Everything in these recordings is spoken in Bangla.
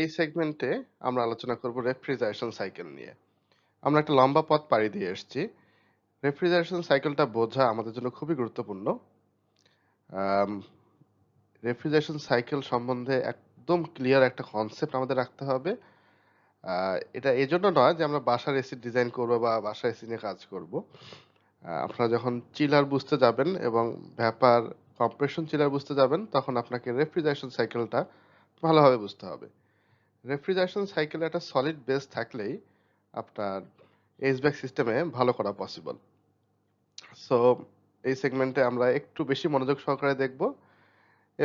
এই সেগমেন্টে আমরা আলোচনা করব রেফ্রিজারেশন সাইকেল নিয়ে। আমরা একটা লম্বা পথ পাড়ি দিয়ে এসেছি। রেফ্রিজারেশন সাইকেলটা বোঝা আমাদের জন্য খুবই গুরুত্বপূর্ণ। আম রেফ্রিজারেশন সাইকেল সম্বন্ধে একদম ক্লিয়ার একটা কনসেপ্ট আমাদের রাখতে হবে। এটা এজন্য নয় যে আমরা বাসার এসি ডিজাইন করব বা বাসার এসি নিয়ে কাজ করব। আপনারা যখন চিলার বুঝতে যাবেন এবং ভ্যাপার কম্প্রেশন চিলার বুঝতে যাবেন তখন আপনাকে রেফ্রিজারেশন সাইকেলটা ভালোভাবে বুঝতে হবে। রেফ্রিজারেশন সাইকেলে একটা সলিড বেস থাকলেই আপনার এইচভ্যাক সিস্টেমে ভালো করা পসিবল। সো এই সেগমেন্টে আমরা একটু বেশি মনোযোগ সহকারে দেখব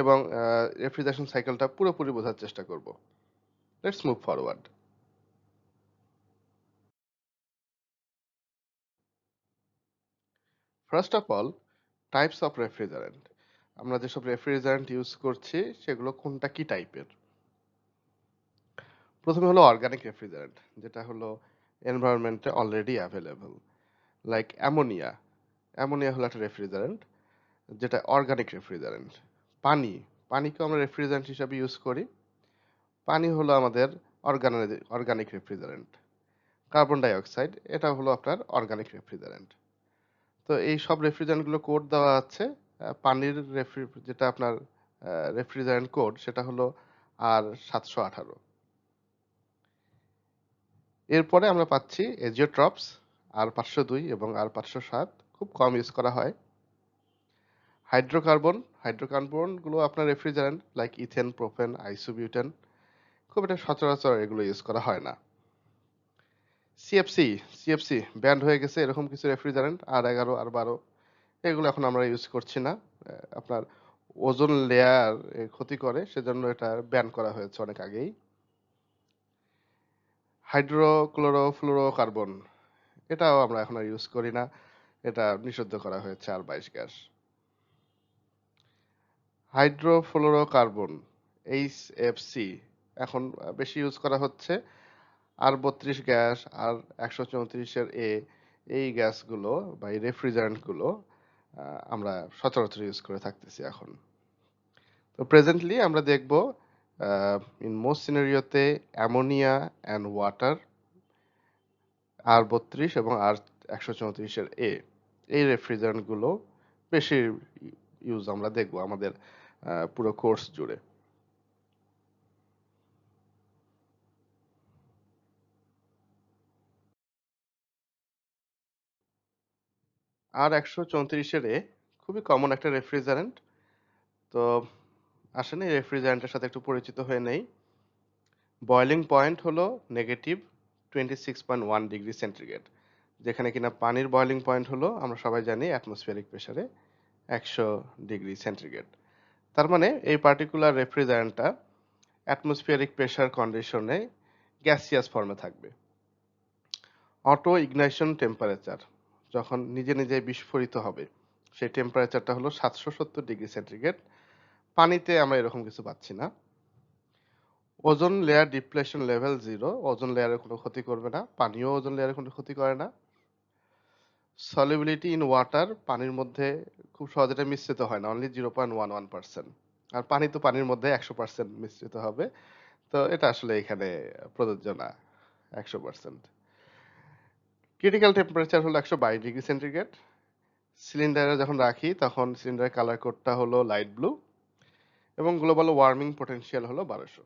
এবং রেফ্রিজারেশন সাইকেলটা পুরোপুরি বোঝার চেষ্টা করব। Let's move forward. First of all, types of refrigerant. আমরা যেসব রেফ্রিজারেন্ট ইউজ করছি সেগুলো কোনটা কি টাইপের। প্রথমে হলো অর্গানিক রেফ্রিজারেন্ট, যেটা হলো এনভায়রনমেন্টে already available, like ammonia. Ammonia হলো একটা রেফ্রিজারেন্ট যেটা অর্গানিক রেফ্রিজারেন্ট। পানিকেও আমরা রেফ্রিজারেন্ট হিসাবে ইউজ করি। পানি হলো আমাদের organic refrigerant. Carbon die oxide, এটা হলো আপনার অর্গানিক রেফ্রিজারেন্ট। তো এই সব রেফ্রিজারেন্টগুলো কোড দেওয়া আছে। পানির যেটা আপনার রেফ্রিজারেন্ট কোড সেটা হলো R718। এরপরে আমরা পাচ্ছি এজিওট্রপস R502 এবং R507, খুব কম ইউজ করা হয়। হাইড্রোকার্বনগুলো আপনার refrigerant like ethane, propane, isobutane, খুব একটা সচরাচর এগুলো ইউজ করা হয় না। সিএফসি ব্যান্ড হয়ে গেছে, এরকম কিছু রেফ্রিজারেন্ট R11, R12 এগুলো এখন আমরা ইউজ করছি না। আপনার ওজোন লেয়ার ক্ষতি করে, সেজন্য এটা ব্যান করা হয়েছে অনেক আগেই। হাইড্রোক্লোরোফ্লুরোকার্বন, এটাও আমরা এখন আর ইউজ করি না, এটা নিষিদ্ধ করা হয়েছে R22 গ্যাস। হাইড্রোফ্লোরোকার্বন HFC এখন বেশি ইউজ করা হচ্ছে। R32 গ্যাস, R134 এই গ্যাসগুলো বা এই রেফ্রিজারেন্টগুলো আমরা সচরাচর ইউজ করে থাকতেছি এখন। তো প্রেজেন্টলি আমরা দেখব ইন মোস্ট সিনারিওতে অ্যামোনিয়া অ্যান্ড ওয়াটার, R32 এবং R134 এই রেফ্রিজারেন্টগুলো বেশি ইউজ আমরা দেখব আমাদের পুরো কোর্স জুড়ে। R134 খুবই কমন একটা রেফ্রিজারেন্ট। তো আসেন এই রেফ্রিজারেন্টের সাথে একটু পরিচিত হয়ে নেই। বয়লিং পয়েন্ট হলো -26.1 ডিগ্রি সেন্টিগ্রেড, যেখানে কিনা পানির বয়লিং পয়েন্ট হলো আমরা সবাই জানি অ্যাটমসফিয়ারিক প্রেসারে 100 ডিগ্রি সেন্টিগ্রেড। তার মানে এই পার্টিকুলার রেফ্রিজারেন্টটা অ্যাটমসফিয়ারিক প্রেসার কন্ডিশনে গ্যাসিয়াস ফর্মে থাকবে। অটো ইগনাইশন টেম্পারেচার, যখন নিজে নিজে বিস্ফোরিত হবে, সেই টেম্পারেচারটা হলো 770 ডিগ্রি সেন্টিগ্রেড। পানিতে আমরা এরকম কিছু পাচ্ছি না। Ozone layer depletion level 0, ozone লেয়ারের কোনো ক্ষতি করবে না, পানিও ওজোন লেয়ারের কোনো ক্ষতি করে না। সলিবিলিটি ইন ওয়াটার, পানির মধ্যে খুব সহজে এটা মিশ্রিত হয় না, অনলি 0.11%। আর পানি তো পানির মধ্যে 100% মিশ্রিত হবে, তো এটা আসলে এখানে প্রযোজ্য না 100%। ক্রিটিক্যাল টেম্পারেচার হলো 122 ডিগ্রি সেন্টিগ্রেড। সিলিন্ডারে যখন রাখি তখন সিলিন্ডারের কালার কোডটা হলো লাইট ব্লু এবং গ্লোবাল ওয়ার্মিং পটেনশিয়াল হলো 1200।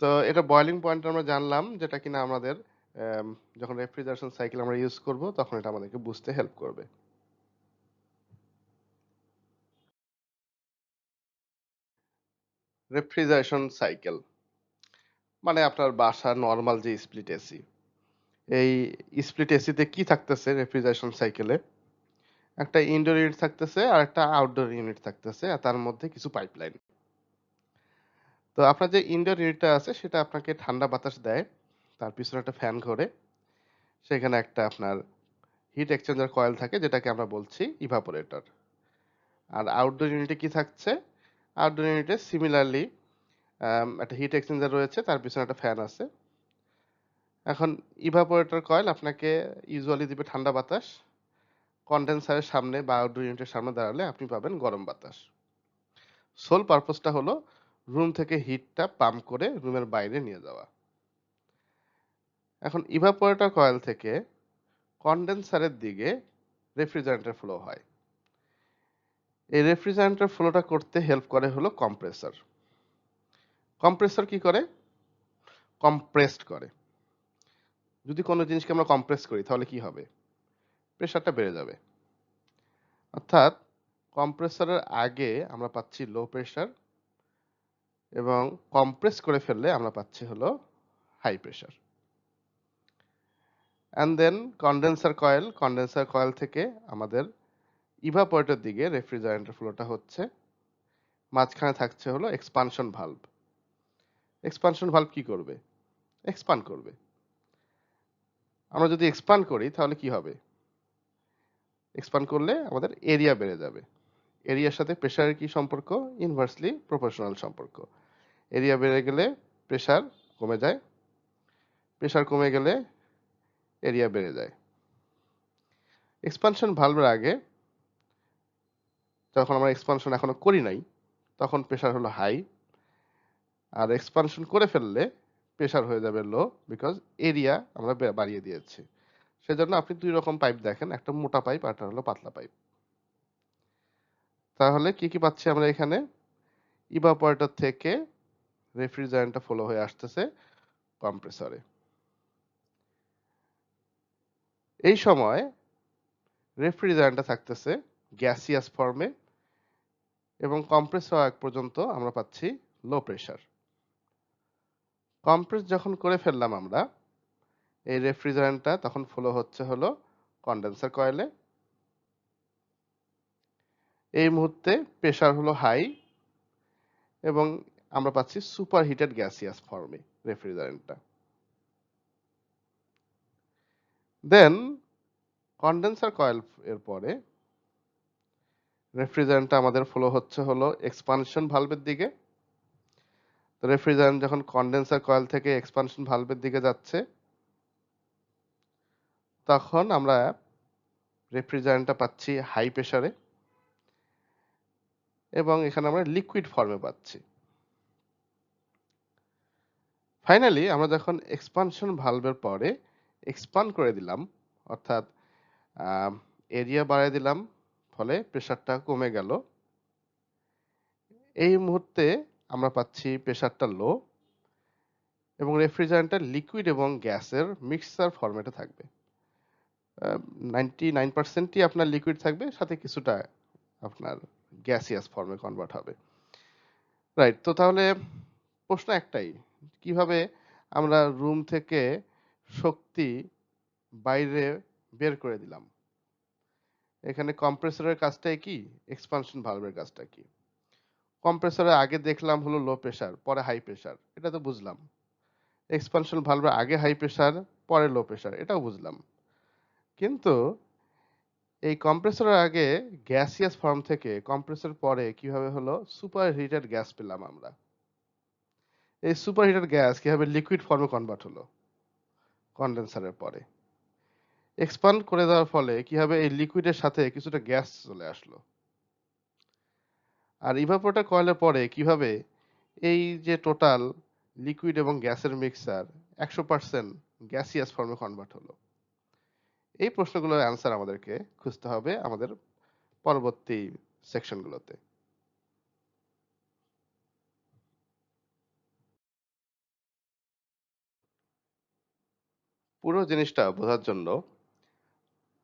তো এটা বয়লিং পয়েন্ট আমরা জানলাম, যেটা কিনা আমাদের যখন রেফ্রিজারেশন সাইকেল আমরা ইউজ করব তখন এটা আমাদেরকে বুঝতে হেল্প করবে। রেফ্রিজারেশন সাইকেল মানে আপনার বাসার নরমাল যে স্প্লিট এসি, এই স্প্লিট এসিতে কি থাকতেছে রেফ্রিজারেশন সাইকেলে, একটা ইনডোর ইউনিট থাকতেছে আর একটা আউটডোর ইউনিট থাকতেছে, আর তার মধ্যে কিছু পাইপলাইন। তো আপনার যে ইনডোর ইউনিটটা আছে সেটা আপনাকে ঠান্ডা বাতাস দেয়, তার পিছনে একটা ফ্যান ঘোরে, সেখানে একটা আপনার হিট এক্সচেঞ্জার কয়েল থাকে যেটাকে আমরা বলছি ইভাপোরেটর। আর আউটডোর ইউনিটে কি থাকছে, আউটডোর ইউনিটে সিমিলারলি একটা হিট এক্সচেঞ্জার রয়েছে, তার পিছনে একটা ফ্যান আছে। এখন ইভাপোরেটর কয়েল আপনাকে ইউজুয়ালি দিবে ঠান্ডা বাতাস, কন্ডেন্সারের সামনে বা আউটডোর ইউনিটের সামনে দাঁড়ালে আপনি পাবেন গরম বাতাস। সোল পারপোজটা হলো রুম থেকে হিটটা পাম্প করে রুমের বাইরে নিয়ে যাওয়া। এখন ইভাপোরেটর কয়েল থেকে কন্ডেন্সারের দিকে রেফ্রিজারেন্টের ফ্লো হয়। এই রেফ্রিজারেন্টের ফ্লোটা করতে হেল্প করে হলো কম্প্রেসর। কম্প্রেসর কি করে? কম্প্রেসড করে। যদি কোনো জিনিসকে আমরা কম্প্রেস করি তাহলে কি হবে? প্রেসারটা বেড়ে যাবে। অর্থাৎ কম্প্রেসরের আগে আমরা পাচ্ছি লো প্রেসার এবং কম্প্রেস করে ফেললে আমরা পাচ্ছি হলো high pressure. And then condenser coil থেকে আমাদের ইভাপোরেটর দিকে রেফ্রিজারেন্টের ফ্লোটা হচ্ছে। মাঝখানে থাকছে হলো এক্সপানশন ভালভ। এক্সপানশন ভালভ কি করবে? এক্সপান্ড করবে। আমরা যদি এক্সপান্ড করি তাহলে কি হবে? এক্সপান্ড করলে আমাদের এরিয়া বেড়ে যাবে। এরিয়ার সাথে প্রেসারের কি সম্পর্ক? ইনভার্সলি প্রপোর্শনাল সম্পর্ক। এরিয়া বেড়ে গেলে প্রেসার কমে যায়, প্রেসার কমে গেলে এরিয়া বেড়ে যায়। এক্সপানশন ভালভের আগে যখন আমরা এক্সপানশন এখনো করি নাই তখন প্রেসার হলো হাই, আর এক্সপানশন করে ফেললে প্রেসার হয়ে যাবে লো, বিকজ এরিয়া আমরা বাড়িয়ে দিয়েছি। সেজন্য আপনি দুই রকম পাইপ দেখেন, একটা মোটা পাইপ আর একটা হলো পাতলা পাইপ। তাহলে কি কি পাচ্ছি আমরা এখানে? ইভাপোরেটর থেকে রেফ্রিজারেন্টটা ফ্লো হয়ে আসতেছে কম্প্রেসরে। এই সময় রেফ্রিজারেন্টটা থাকতেছে গ্যাসিয়াস ফর্মে এবং কম্প্রেস হওয়া আগ পর্যন্ত আমরা পাচ্ছি লো প্রেসার। কম্প্রেস যখন করে ফেললাম আমরা, এই রেফ্রিজারেন্টটা তখন ফ্লো হচ্ছে হলো কন্ডেন্সার কয়েলে। এই মুহূর্তে প্রেসার হলো হাই এবং আমরা পাচ্ছি সুপার হিটেড গ্যাসিয়াস ফর্মে রেফ্রিজারেন্টটা। দেন কন্ডেন্সার কয়েল এর পরে রেফ্রিজারেন্টটা আমাদের ফ্লো হচ্ছে হলো এক্সপানশন ভালভের দিকে। তো রেফ্রিজারেন্ট যখন কন্ডেন্সার কয়েল থেকে এক্সপানশন ভালভের দিকে যাচ্ছে তখন আমরা রেফ্রিজারেন্টটা পাচ্ছি হাই প্রেসারে এবং এখানে আমরা লিকুইড ফর্মে পাচ্ছি। ফাইনালি আমরা যখন এক্সপানশন ভালভের পরে এক্সপান্ড করে দিলাম, অর্থাৎ এরিয়া বাড়ায় দিলাম, ফলে প্রেসারটা কমে গেল। এই মুহূর্তে আমরা পাচ্ছি প্রেসারটা লো এবং রেফ্রিজারেন্টটা লিকুইড এবং গ্যাসের মিক্সচার ফরম্যাটে থাকবে। 99%ই আপনার লিকুইড থাকবে, সাথে কিছুটা আপনার গ্যাসিয়াস ফর্মে কনভার্ট হবে। রাইট, তো তাহলে প্রশ্ন একটাই, কিভাবে আমরা রুম থেকে শক্তি বাইরে বের করে দিলাম? এখানে কম্প্রেসরের কাজটাই কি, এক্সপানশন ভালভের কাজটা কি? কম্প্রেসরের আগে দেখলাম হলো লো প্রেসার, পরে হাই প্রেসার, এটা তো বুঝলাম। এক্সপানশন ভালভের আগে হাই প্রেসার, পরে লো প্রেসার, এটাও বুঝলাম। কিন্তু এই কম্প্রেসরের আগে গ্যাসিয়াস ফর্ম থেকে কম্প্রেসর পরে কিভাবে হলো সুপার হিটেড গ্যাস পেলাম আমরা? এই সুপার হিটেড গ্যাস কিভাবে লিকুইড ফর্মে কনভার্ট হলো কন্ডেন্সারের পরে? এক্সপান্ড করে দেওয়ার ফলে কিভাবে এই লিকুইডের সাথে কিছুটা গ্যাস চলে আসলো? আর ইভাপোরেটর কয়েলের পরে কিভাবে এই যে টোটাল লিকুইড এবং গ্যাসের মিক্সচার 100% গ্যাসিয়াস ফর্মে কনভার্ট হলো? এই প্রশ্নগুলোর অ্যান্সার আমাদেরকে খুঁজতে হবে আমাদের পরবর্তী সেকশনগুলোতে। পুরো জিনিসটা বোঝার জন্য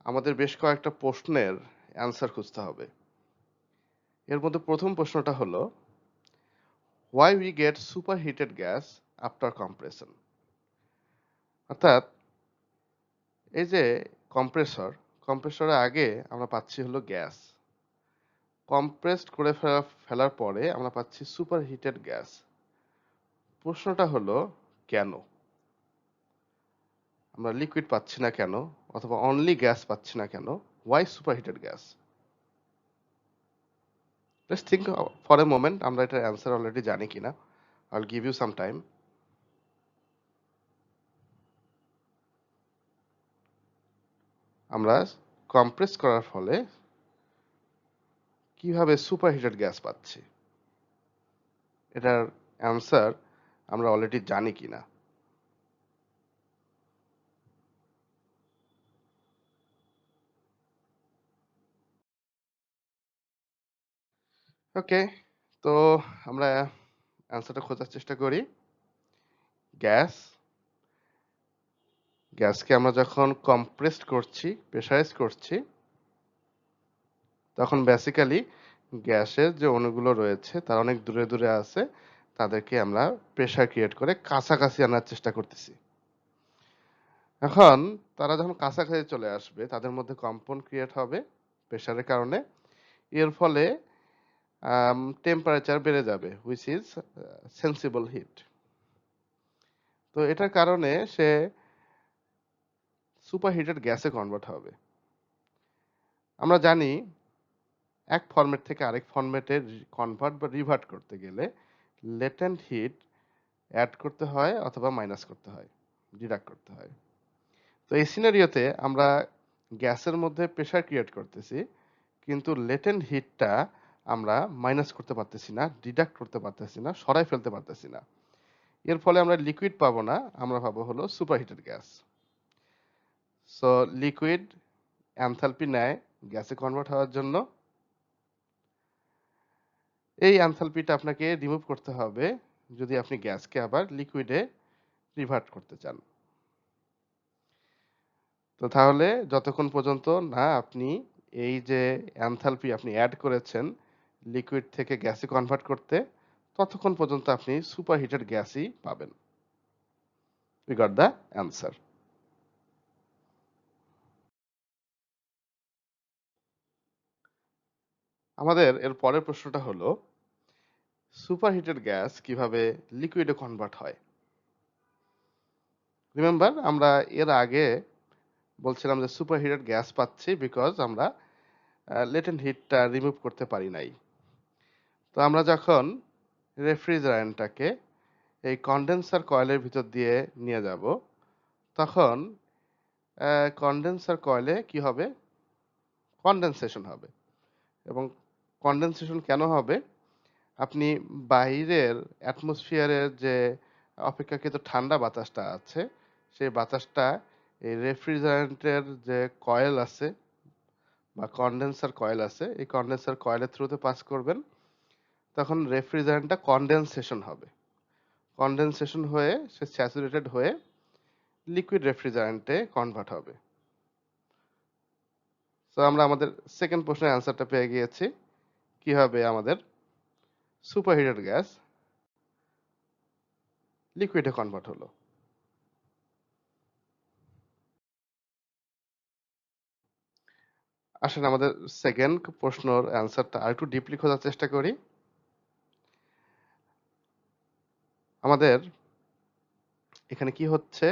আমাদের বেশ কয়েকটা প্রশ্নের অ্যান্সার খুঁজতে হবে। এর মধ্যে প্রথম প্রশ্নটা হলো, why we get superheated gas after compression? অর্থাৎ এই যে কম্প্রেসরের আগে আমরা পাচ্ছি হলো গ্যাস, কম্প্রেসড করে ফেলার পরে আমরা পাচ্ছি সুপার হিটেড গ্যাস। প্রশ্নটা হলো কেন আমরা লিকুইড পাচ্ছি না, কেন অথবা অনলি গ্যাস পাচ্ছি না কেন? Why superheated gas? Let's think for a moment, আমরা এটার অ্যান্সার অলরেডি জানি কিনা। I will give you some time. আমরা কম্প্রেস করার ফলে কিভাবে সুপার হিটেড গ্যাস পাচ্ছি? এটার অ্যান্সার আমরা অলরেডি জানি কিনা। ওকে, তো আমরা অ্যান্সারটা খোঁজার চেষ্টা করি। গ্যাস গ্যাসকে আমরা যখন কম্প্রেসড করছি, প্রেসারাইজ করছি, তখন বেসিক্যালি গ্যাসের যে অণুগুলো রয়েছে তার অনেক দূরে দূরে আছে, তাদেরকে আমরা প্রেসার ক্রিয়েট করে কাছাকাছি আনার চেষ্টা করতেছি। এখন তারা যখন কাছাকাছি চলে আসবে, তাদের মধ্যে কম্পন ক্রিয়েট হবে প্রেসারের কারণে। এর ফলে টেম্পারেচার বেড়ে যাবে, হুইচ ইজ সেন্সিবল হিট। তো এটার কারণে সে সুপারহিটেড গ্যাসে কনভার্ট হবে। আমরা জানি এক ফরম্যাট থেকে আরেক ফরম্যাটে কনভার্ট বা রিভার্ট করতে গেলে লেটেন্ট হিট অ্যাড করতে হয় অথবা মাইনাস করতে হয়, ডিডাক্ট করতে হয়। তো এই সিনারিওতে আমরা গ্যাসের মধ্যে প্রেসার ক্রিয়েট করতেছি, কিন্তু লেটেন্ট হিটটা আমরা মাইনাস করতে পারতেছি না, ডিডাক্ট করতে পারতেছি না, সরাই ফেলতে পারতেছি না। এর ফলে আমরা লিকুইড পাবো না, আমরা পাবো হলো superheated gas. So liquid enthalpy নেয় গ্যাসে কনভার্ট হওয়ার জন্য। এই এনথালপিটা আপনাকে রিমুভ করতে হবে যদি আপনি গ্যাসকে আবার লিকুইডে রিভার্ট করতে চান। তো তাহলে যতক্ষণ পর্যন্ত না আপনি এই যে এনথালপি আপনি অ্যাড করেছেন লিকুইড থেকে গ্যাসে কনভার্ট করতে, ততক্ষণ পর্যন্ত আপনি সুপারহিটেড গ্যাসই পাবেন। We got the answer. আমাদের এর পরের প্রশ্নটা হলো সুপারহিটেড গ্যাস কিভাবে লিকুইডে কনভার্ট হয়। রিমেম্বার, আমরা এর আগে বলছিলাম যে সুপারহিটেড গ্যাস পাচ্ছি বিকজ আমরা লেটেন্ট হিটটা রিমুভ করতে পারি নাই। তো আমরা যখন রেফ্রিজারেন্টটাকে এই কন্ডেন্সার কয়েলের ভিতর দিয়ে নিয়ে যাব, তখন কন্ডেন্সার কয়েলে কি হবে? কন্ডেনসেশন হবে। এবং কন্ডেনসেশন কেন হবে? আপনি বাইরের অ্যাটমসফিয়ারের যে অপেক্ষাকৃত ঠান্ডা বাতাসটা আছে, সেই বাতাসটা এই রেফ্রিজারেন্টের যে কয়েল আছে বা কন্ডেন্সার কয়েল আছে, এই কন্ডেন্সার কয়েলের থ্রুতে পাস করবেন, তখন রেফ্রিজারেন্টটা কন্ডেনসেশন হবে। কন্ডেনসেশন হয়ে সে স্যাচুরেটেড হয়ে লিকুইড রেফ্রিজারেন্টে কনভার্ট হবে। তো আমরা আমাদের সেকেন্ড প্রশ্নের অ্যান্সারটা পেয়ে গিয়েছি, কিভাবে আমাদের সুপারহিটেড গ্যাস লিকুইডে কনভার্ট হলো। আসেন আমাদের সেকেন্ড প্রশ্নের অ্যান্সারটা আর একটু ডিপলি খোঁজার চেষ্টা করি। আমাদের এখানে কি হচ্ছে,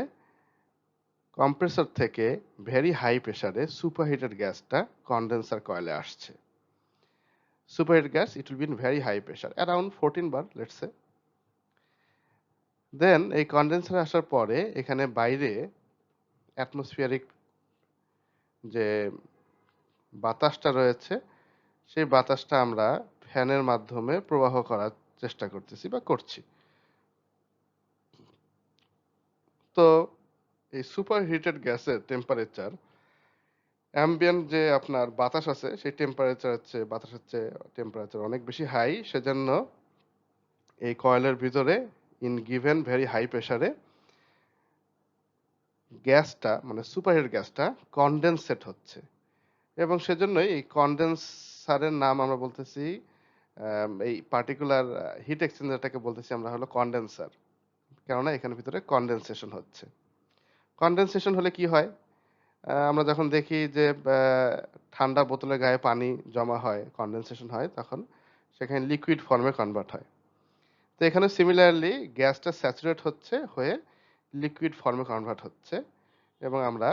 কম্প্রেসর থেকে ভেরি হাই প্রেসারে সুপারহিটেড গ্যাসটা কন্ডেন্সার কয়েলে আসছে। Superheated gas, it will be in very high pressure, around 14 bar let's say. Then এই কন্ডেন্সারে আসার পরে এখানে বাইরে অ্যাটমসফিয়ারিক যে বাতাসটা রয়েছে, সেই বাতাসটা আমরা ফ্যানের মাধ্যমে প্রবাহ করার চেষ্টা করতেছি বা করছি। তো এই সুপারহিটেড গ্যাসের টেম্পারেচার অ্যাম্বিয়েন্ট যে আপনার বাতাস আছে সেই টেম্পারেচার হচ্ছে, বাতাসের চেয়ে টেম্পারেচার অনেক বেশি হাই, সেজন্য এই কয়েলের ভিতরে ইন গিভেন ভেরি হাই প্রেসারে গ্যাসটা মানে সুপারহিট গ্যাসটা কন্ডেনসেট হচ্ছে। এবং সেজন্যই এই কন্ডেন্সারের নাম আমরা বলতেছি, এই পার্টিকুলার হিট এক্সচেঞ্জারটাকে বলতেছি আমরা হলো কন্ডেন্সার, কেননা এখানে ভিতরে কন্ডেনসেশন হচ্ছে। কন্ডেনসেশন হলে কি হয়? আমরা যখন দেখি যে ঠান্ডা বোতলের গায়ে পানি জমা হয়, কন্ডেনসেশন হয়, তখন সেখানে লিকুইড ফর্মে কনভার্ট হয়। তো এখানে সিমিলারলি গ্যাসটা স্যাচুরেট হচ্ছে হয়ে লিকুইড ফর্মে কনভার্ট হচ্ছে এবং আমরা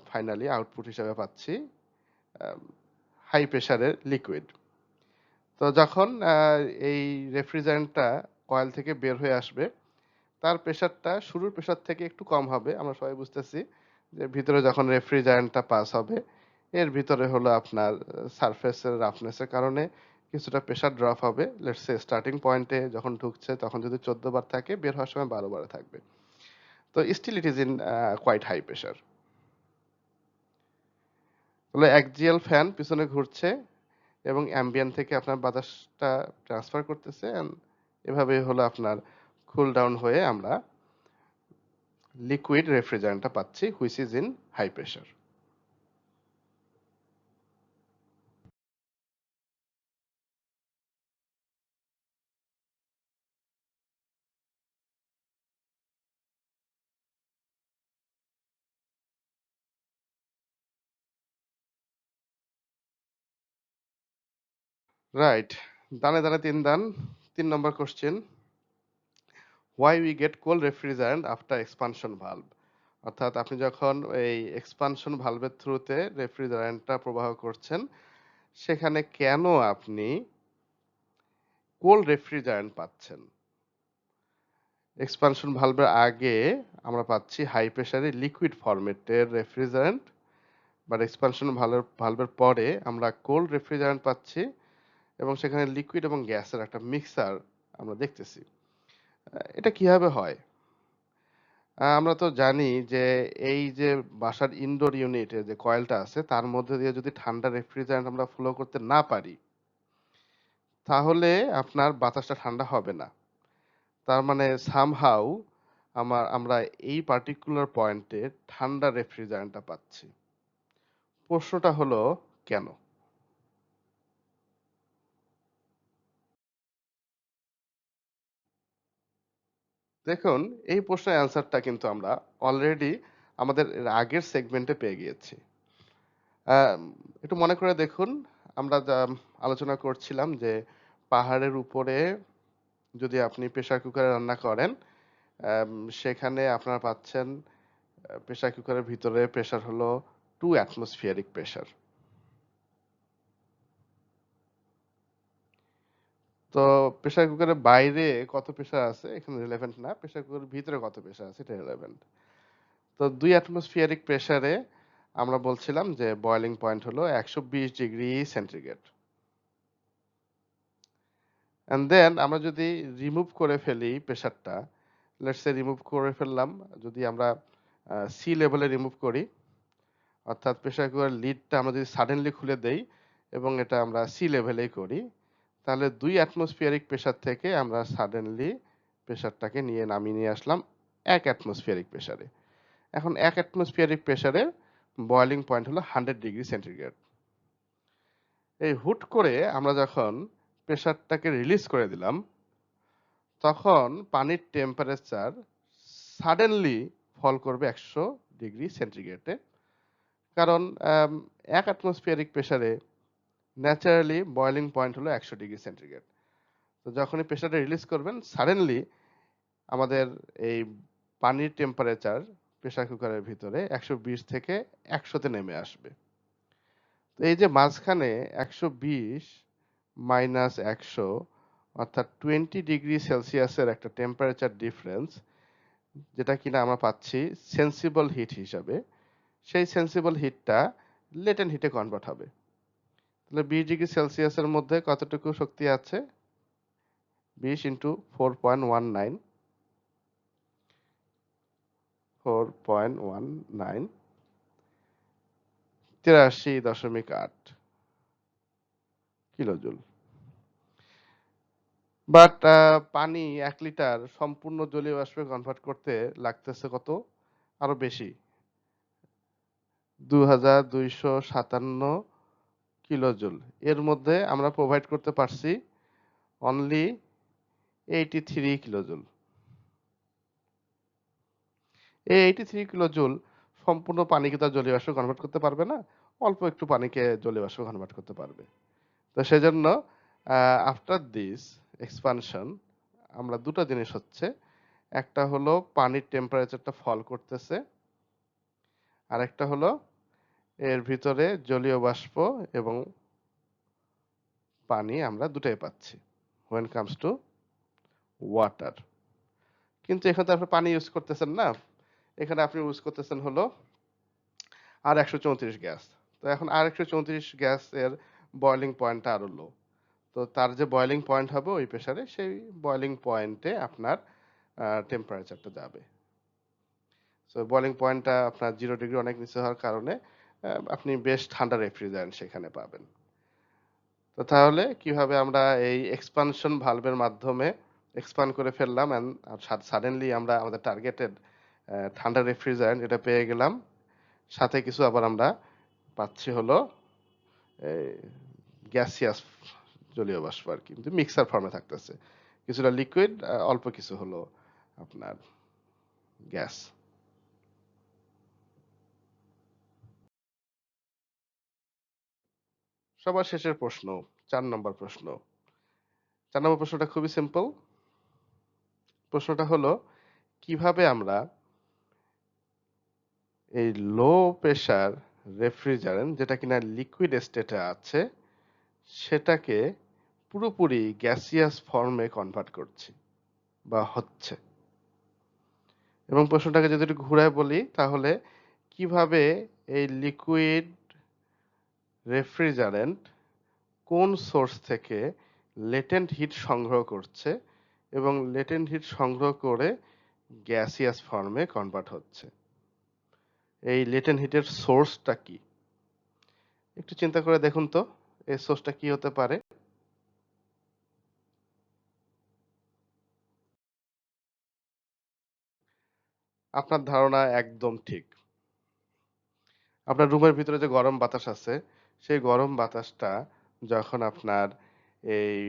ফাইনালি আউটপুট হিসেবে পাচ্ছি হাই প্রেসারের লিকুইড। তো যখন এই রেফ্রিজারেন্টটা কয়েল থেকে বের হয়ে আসবে, তার প্রেসারটা শুরুর প্রেসার থেকে একটু কম হবে। আমরা সবাই বুঝতেছি যে ভিতরে যখন রেফ্রিজারেন্টটা পাস হবে, এর ভিতরে হলো আপনার সারফেসের রাফনেসের কারণে কিছুটা প্রেসার ড্রপ হবে। লেটস সে স্টার্টিং পয়েন্টে যখন ঢুকছে তখন যদি 14 বার থাকে, বের হওয়ার সময় 12 বারে থাকবে। তো still it is in quite high pressure. তাহলে অ্যাক্সিয়াল ফ্যান পিছনে ঘুরছে এবং অ্যাম্বিয়েন্ট থেকে আপনার বাতাসটা ট্রান্সফার করতেছে, and এভাবেই হলো আপনার কুল ডাউন হয়ে আমরা লিকুইড রেফ্রিজারেন্টটা পাচ্ছি, which is in high pressure. Right, দানে দানে তিন দান। 3 number question, why we get cold refrigerant after expansion valve. অর্থাৎ আপনি যখন এই এক্সপানশন ভালভের থ্রুতে রেফ্রিজারেন্টটা প্রবাহ করছেন, সেখানে কেন আপনি কোল্ড রেফ্রিজারেন্ট পাচ্ছেন? এক্সপানশন ভালভের আগে আমরা পাচ্ছি হাই প্রেসারে লিকুইড ফরম্যাটের রেফ্রিজারেন্ট, বাট এক্সপানশন ভালভের পরে আমরা কোল্ড রেফ্রিজারেন্ট পাচ্ছি এবং সেখানে লিকুইড এবং গ্যাসের একটা মিক্সার আমরা দেখতেছি। এটা কিভাবে হয়? আমরা তো জানি যে এই যে বাসার ইনডোর ইউনিটে যে কয়েলটা আছে তার মধ্যে দিয়ে যদি ঠান্ডা রেফ্রিজারেন্ট আমরা ফ্লো করতে না পারি, তাহলে আপনার বাতাসটা ঠান্ডা হবে না। তার মানে সামহাউ আমরা এই পার্টিকুলার পয়েন্টে ঠান্ডা রেফ্রিজারেন্টটা পাচ্ছি। প্রশ্নটা হলো কেন? দেখুন, এই প্রশ্নের অ্যান্সারটা কিন্তু আমরা অলরেডি আমাদের এর আগের সেগমেন্টে পেয়ে গিয়েছি। আম, একটু মনে করে দেখুন, আমরা যা আলোচনা করছিলাম যে পাহাড়ের উপরে যদি আপনি প্রেসার কুকারে রান্না করেন, আম, সেখানে আপনারা পাচ্ছেন প্রেসার কুকারের ভিতরে প্রেসার হলো 2 অ্যাটমসফিয়ারিক প্রেসার। তো প্রেসার কুকারের বাইরে কত প্রেসার আছে এখানে রিলেভেন্ট না, প্রেসার কুকারের ভিতরে কত প্রেসার আছে এটা রিলেভেন্ট। তো 2 অ্যাটমসফিয়ারিক প্রেসারে আমরা বলছিলাম যে বয়লিং পয়েন্ট হলো 120 ডিগ্রি সেন্টিগ্রেড। এন্ড দেন আমরা যদি রিমুভ করে ফেলি প্রেসারটা, লেটস সে রিমুভ করে ফেললাম, যদি আমরা সি লেভেলে রিমুভ করি, অর্থাৎ প্রেসার কুকার লিডটা আমরা যদি সাডেনলি খুলে দেই এবং এটা আমরা সি লেভেলেই করি, তাহলে 2 অ্যাটমসফিয়ারিক প্রেসার থেকে আমরা সাডেনলি প্রেসারটাকে নামিয়ে নিয়ে আসলাম 1 অ্যাটমসফিয়ারিক প্রেসারে। এখন 1 অ্যাটমসফিয়ারিক প্রেসারে বয়লিং পয়েন্ট হলো 100 ডিগ্রি সেন্টিগ্রেড। এই হুট করে আমরা যখন প্রেসারটাকে রিলিজ করে দিলাম, তখন পানির টেম্পারেচার সাডেনলি ফল করবে 100 ডিগ্রি সেন্টিগ্রেডে। কারণ 1 অ্যাটমসফিয়ারিক প্রেসারে ন্যাচারালি বয়লিং পয়েন্ট হলো 100 ডিগ্রি সেন্টিগ্রেড। তো যখনই প্রেসারটা রিলিজ করবেন, সাডেনলি আমাদের এই পানির টেম্পারেচার প্রেসার কুকারের ভিতরে 120 থেকে 100-তে নেমে আসবে। তো এই যে মাঝখানে 120 মাইনাস 100, অর্থাৎ 20 ডিগ্রি সেলসিয়াসের একটা টেম্পারেচার ডিফারেন্স, যেটা কিনা আমরা পাচ্ছি সেন্সিবল হিট হিসাবে, সেই সেন্সিবল হিটটা লেটেন্ট হিটে কনভার্ট হবে। তাহলে 20 ডিগ্রি সেলসিয়াসের মধ্যে কতটুকু শক্তি আছে? 20 ইন্টু 4.19, 4.19, 83.8 কিলোজুল। বাট পানি 1 লিটার সম্পূর্ণ জলীয় বাষ্পে কনভার্ট করতে লাগতেছে কত? আরো বেশি, 2257 কিলোজুল। এর মধ্যে আমরা প্রোভাইড করতে পারছি অনলি 83 কিলোজুল। এই 83 কিলোজুল সম্পূর্ণ পানিকে তার জলীয় বাষ্পে কনভার্ট করতে পারবে না, অল্প একটু পানিকে জলীয় বাষ্পে কনভার্ট করতে পারবে। তো সেজন্য আফটার দিস এক্সপানশন আমরা দুটো জিনিস হচ্ছে, একটা হলো পানির টেম্পারেচারটা ফল করতেছে, আর একটা হলো এর ভিতরে জলীয় বাষ্প এবং পানি আমরা দুটাই পাচ্ছি when comes to ওয়াটার। কিন্তু এখানে তো আপনি পানি ইউজ করতেছেন না, এখানে আপনি ইউজ করতেছেন হলো আর 134 গ্যাস। তো এখন আর 134 গ্যাসের বয়লিং পয়েন্টটা আরো লো। তো তো তার যে বয়লিং পয়েন্ট হবে ওই প্রেসারে, সেই বয়লিং পয়েন্টে আপনার টেম্পারেচারটা যাবে। সো বয়লিং পয়েন্টটা আপনার 0 ডিগ্রি অনেক নিচে হওয়ার কারণে আপনি বেশ ঠান্ডা রেফ্রিজারেন্ট সেখানে পাবেন। তো তাহলে কিভাবে আমরা এই এক্সপানশন ভালভের মাধ্যমে এক্সপান্ড করে ফেললাম এন্ড সাডেনলি আমরা আমাদের টার্গেটেড ঠান্ডা রেফ্রিজারেন্ট এটা পেয়ে গেলাম। সাথে কিছু আবার আমরা পাচ্ছি হলো গ্যাসিয়াস জলীয় বাষ্প আর কি, কিন্তু মিক্সার ফর্মে থাকতেছে, কিছুটা লিকুইড, অল্প কিছু হলো আপনার গ্যাস। সবার শেষের প্রশ্ন, 4 নম্বর প্রশ্ন। 4 নম্বর প্রশ্নটা খুবই সিম্পল। প্রশ্নটা হলো কিভাবে আমরা এই লো প্রেসার রেফ্রিজারেন্ট যেটা কিনা লিকুইড স্টেটে আছে সেটাকে পুরোপুরি গ্যাসিয়াস ফর্মে কনভার্ট করছি বা হচ্ছে। এবং প্রশ্নটাকে যদি একটু ঘুরায় বলি তাহলে কিভাবে এই লিকুইড রেফ্রিজারেন্ট কোন সোর্স থেকে লেটেন্ট হিট সংগ্রহ করছে এবং লেটেন্ট হিট সংগ্রহ করে গ্যাসিয়াস ফর্মে কনভার্ট হচ্ছে। এই লেটেন্ট হিটের সোর্সটা কি একটু চিন্তা করে দেখুন তো, এই সোর্সটা কি হতে পারে? আপনার ধারণা একদম ঠিক। আপনার রুমের ভিতরে যে গরম বাতাস আছে সেই গরম বাতাসটা যখন আপনার এই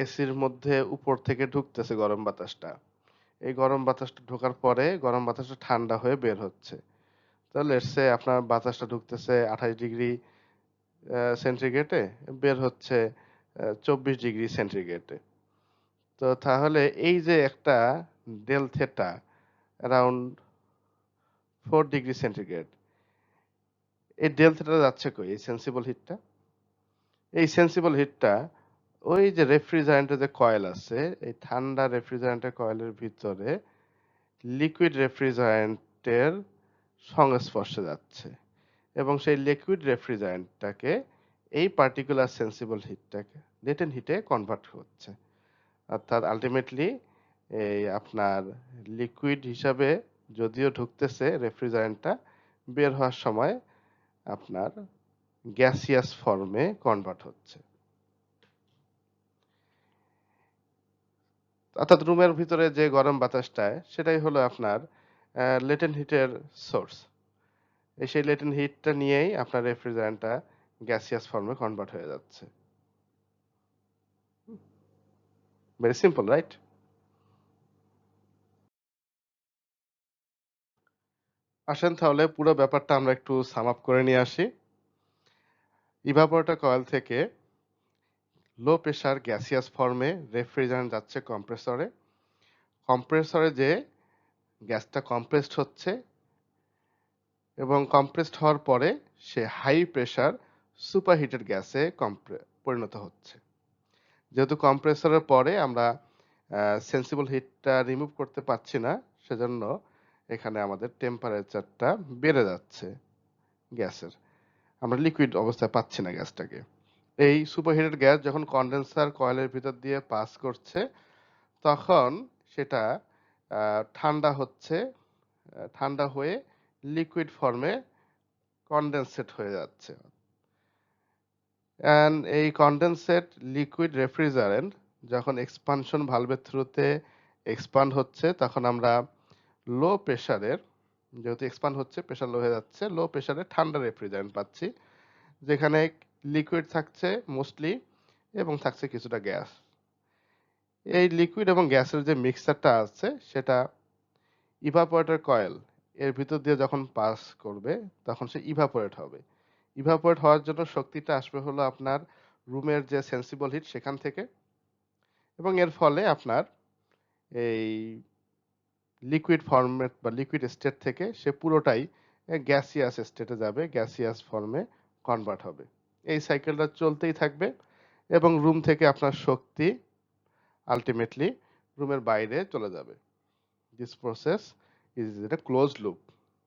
এসির মধ্যে উপর থেকে ঢুকতেছে গরম বাতাসটা, এই গরম বাতাসটা ঢোকার পরে গরম বাতাসটা ঠান্ডা হয়ে বের হচ্ছে। তাহলে লেটস সে আপনার বাতাসটা ঢুকতেছে 28 ডিগ্রি সেন্টিগ্রেডে, বের হচ্ছে 24 ডিগ্রি সেন্টিগ্রেডে। তো তাহলে এই যে একটা del theta around 4 degree centigrade, এই ডেল থেটা যাচ্ছে কই? এই সেন্সিবল হিটটা, এই সেন্সিবল হিটটা ওই যে রেফ্রিজারেন্টের যে কয়েল আছে, এই ঠান্ডা রেফ্রিজারেন্টের কয়েলের ভিতরে লিকুইড রেফ্রিজারেন্টের সংস্পর্শে যাচ্ছে এবং সেই লিকুইড রেফ্রিজারেন্টটাকে এই পার্টিকুলার সেন্সিবল হিটটাকে লেটেন্ট হিটে কনভার্ট হচ্ছে। অর্থাৎ আলটিমেটলি এই আপনার লিকুইড হিসাবে যদিও ঢুকতেছে রেফ্রিজারেন্টটা, বের হওয়ার সময় আপনার গ্যাসিয়াস ফর্মে কনভার্ট হচ্ছে। অর্থাৎ রুমের ভিতরে যে গরম বাতাসটা সেটাই হলো আপনার লেটেন্ট হিটের সোর্স। সেই লেটেন্ট হিটটা নিয়েই আপনার রেফ্রিজারেন্টটা গ্যাসিয়াস ফর্মে কনভার্ট হয়ে যাচ্ছে। Very simple, right? আসেন তাহলে পুরো ব্যাপারটা আমরা একটু সাম আপ করে নিয়ে আসি। ইভাপোরেটর কয়েল থেকে লো প্রেসার গ্যাসিয়াস ফর্মে রেফ্রিজারেন্ট যাচ্ছে কম্প্রেসরে। কম্প্রেসরে যে গ্যাসটা কম্প্রেসড হচ্ছে এবং কম্প্রেসড হওয়ার পরে সে হাই প্রেসার সুপারহিটেড গ্যাসে পরিণত হচ্ছে। যেহেতু কম্প্রেসরের পরে আমরা সেন্সিবল হিটটা রিমুভ করতে পারছি না, সেজন্য এখানে আমাদের টেম্পারেচারটা বেড়ে যাচ্ছে গ্যাসের, আমরা লিকুইড অবস্থায় পাচ্ছি না গ্যাসটাকে। এই সুপারহিটেড গ্যাস যখন কন্ডেন্সার কয়েলের ভিতর দিয়ে পাস করছে তখন সেটা ঠান্ডা হচ্ছে, ঠান্ডা হয়ে লিকুইড ফর্মে কন্ডেনসেট হয়ে যাচ্ছে। অ্যান্ড এই কন্ডেনসেট লিকুইড রেফ্রিজারেন্ট যখন এক্সপানশন ভালভের থ্রুতে এক্সপান্ড হচ্ছে তখন আমরা লো প্রেসারের, যেহেতু এক্সপান্ড হচ্ছে প্রেসার লো হয়ে যাচ্ছে, লো প্রেসারে ঠান্ডা রেফ্রিজারেন্ট পাচ্ছি যেখানে লিকুইড থাকছে মোস্টলি এবং থাকছে কিছুটা গ্যাস। এই লিকুইড এবং গ্যাসের যে মিক্সচারটা আছে সেটা ইভাপোরেটর কয়েল এর ভিতর দিয়ে যখন পাস করবে তখন সে ইভাপোরেট হবে। ইভাপোরেট হওয়ার জন্য শক্তিটা আসবে হলো আপনার রুমের যে সেন্সিবল হিট সেখান থেকে, এবং এর ফলে আপনার এই লিকুইড ফর্মেট বা লিকুইড স্টেট থেকে সে পুরোটাই গ্যাসিয়াস স্টেটে যাবে, গ্যাসিয়াস ফর্মে কনভার্ট হবে। এই সাইকেলটা চলতেই থাকবে এবং রুম থেকে আপনার শক্তি আলটিমেটলি রুমের বাইরে চলে যাবে। দিস প্রসেস ইজ এটা ক্লোজ লুপ।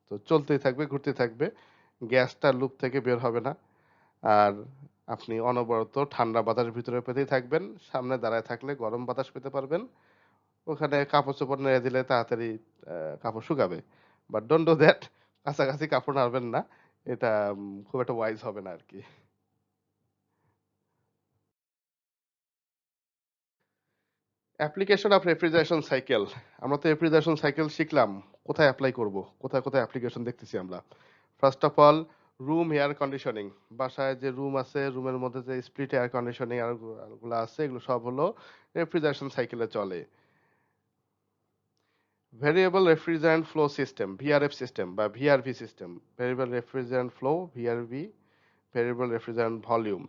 তো চলতেই থাকবে, ঘুরতে থাকবে, গ্যাসটা লুপ থেকে বের হবে না। আর আপনি অনবরত ঠান্ডা বাতাস ভিতরে পেতেই থাকবেন, সামনে দাঁড়ায় থাকলে গরম বাতাস পেতে পারবেন, ওখানে কাপড় চোপড় নেড়ে দিলে তাড়াতাড়ি কাপড় শুকাবে। বাট ডোন্ট ডু দ্যাট, কাছাকাছি কাপড় নাড়বেন না, এটা খুব একটা ওয়াইজ হবে না আর কি। Application of refrigeration cycle. আমরা তো রেফ্রিজারেশন সাইকেল শিখলাম, কোথায় অ্যাপ্লাই করব, কোথায় কোথায় অ্যাপ্লিকেশন দেখতেছি আমরা। First of all, room air conditioning. বাসায় যে রুম আছে, রুমের মধ্যে যে স্প্লিট এয়ার কন্ডিশনিং আর গুলো আছে, এগুলো সব হলো রেফ্রিজারেশন সাইকেলে চলে। Variable refrigerant flow system, VRF system বা VRV system, variable refrigerant flow, VRV, variable refrigerant volume,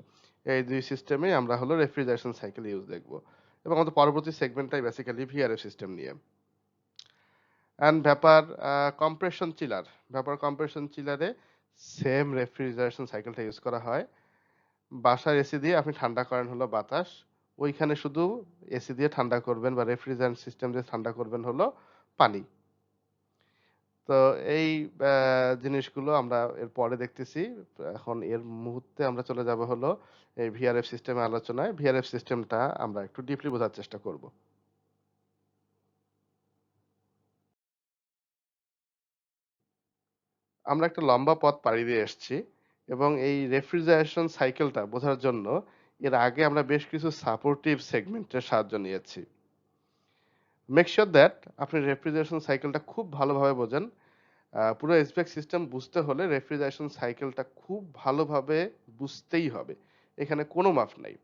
এই দুই সিস্টেমে আমরা হলো রেফ্রিজারেশন সাইকেল ইউজ দেখব। এবং আমাদের পরবর্তী সেগমেন্টটাই বেসিক্যালি ভিআরএফ সিস্টেম নিয়ে। And vapour compression chiller, vapour compression চিলারে সেম রেফ্রিজারেশন সাইকেলটা ইউজ করা হয়। বাসার এসি দিয়ে আপনি ঠান্ডা করেন হলো বাতাস, ওইখানে শুধু এসি দিয়ে ঠান্ডা করবেন বা রেফ্রিজারেন্ট সিস্টেম দিয়ে ঠান্ডা করবেন হলো পানি। তো এই জিনিসগুলো আমরা এর পরে দেখতেছি। এখন এর মুহূর্তে আমরা চলে যাব হলো এই ভিআরএফ সিস্টেমে আলোচনায়। ভিআরএফ সিস্টেমটা আমরা একটু ডিপলি বোঝার চেষ্টা করব। আমরা একটা লম্বা পথ পাড়ি দিয়ে এসেছি এবং এই রেফ্রিজারেশন সাইকেলটা বোঝার জন্য এর আগে আমরা বেশ কিছু সাপোর্টিভ সেগমেন্টের সাহায্য নিয়েছি। মেক শিওর দ্যাট আপনি রেফ্রিজারেশন সাইকেলটা খুব ভালোভাবে বোঝেন। পুরো এসপিএক সিস্টেম বুঝতে হলে রেফ্রিজারেশন সাইকেলটা খুব ভালোভাবে বুঝতেই হবে, এখানে কোনো মাফ নাই।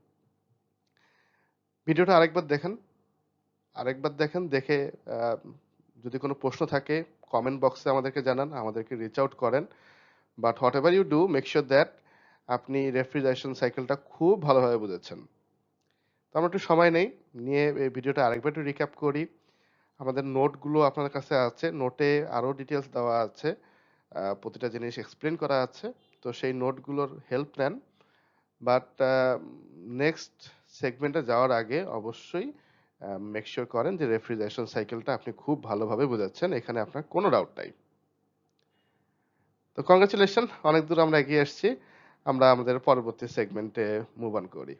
ভিডিওটা আরেকবার দেখেন, দেখে আহ, যদি কোনো প্রশ্ন থাকে কমেন্ট বক্সে আমাদেরকে জানান, আমাদেরকে রিচ আউট করেন। But whatever you do, make sure that আপনি রেফ্রিজারেশন সাইকেলটা খুব ভালোভাবে বুঝেছেন। তো আমরা একটু সময় নেই, নিয়ে এই ভিডিওটা আরেকবার একটু রিক্যাপ করি। আমাদের নোটগুলো আপনার কাছে আছে, নোটে আরো ডিটেলস দেওয়া আছে, প্রতিটা জিনিস এক্সপ্লেন করা আছে। তো সেই নোটগুলোর হেল্প নেন। বাট নেক্সট সেগমেন্টে যাওয়ার আগে অবশ্যই মেক শিওর করেন যে রেফ্রিজারেশন সাইকেলটা আপনি খুব ভালোভাবে বোঝাচ্ছেন, এখানে আপনার কোনো ডাউট নাই। তো কংগ্রেচুলেশন, অনেক দূর আমরা এগিয়ে এসেছি। আমরা আমাদের পরবর্তী সেগমেন্টে মুভ অন করি।